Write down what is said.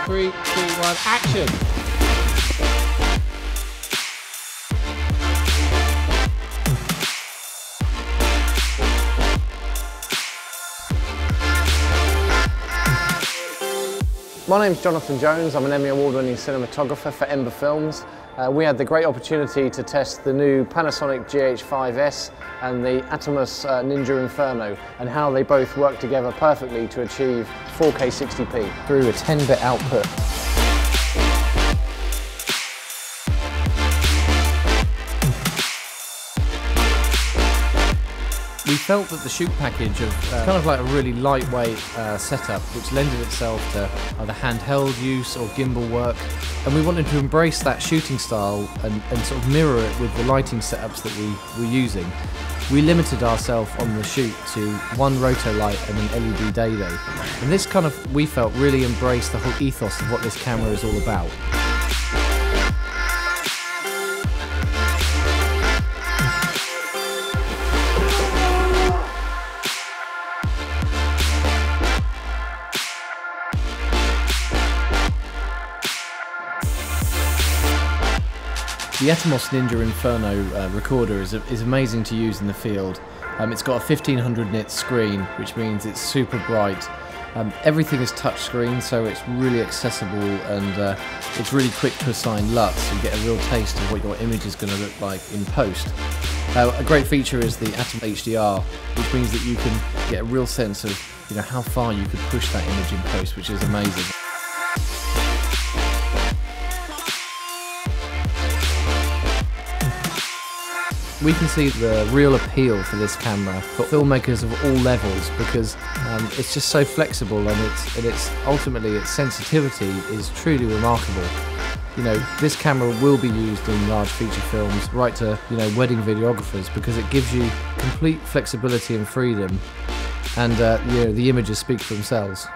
3, 2, 1, action! My name's Jonathan Jones. I'm an Emmy Award-winning cinematographer for Ember Films. We had the great opportunity to test the new Panasonic GH5S and the Atomos Ninja Inferno, and how they both work together perfectly to achieve 4K 60p through a 10-bit output. We felt that the shoot package of kind of like a really lightweight setup, which lended itself to either handheld use or gimbal work, and we wanted to embrace that shooting style and sort of mirror it with the lighting setups that we were using. We limited ourselves on the shoot to one roto light and an LED dado, and this kind of, we felt, really embraced the whole ethos of what this camera is all about. The Atomos Ninja Inferno recorder is amazing to use in the field. It's got a 1500 nit screen, which means it's super bright. Everything is touchscreen, so it's really accessible, and it's really quick to assign LUTs, so you get a real taste of what your image is going to look like in post. A great feature is the Atomos HDR, which means that you can get a real sense of how far you could push that image in post, which is amazing. We can see the real appeal for this camera for filmmakers of all levels, because it's just so flexible, and ultimately its sensitivity is truly remarkable. This camera will be used in large feature films, right to wedding videographers, because it gives you complete flexibility and freedom, and the images speak for themselves.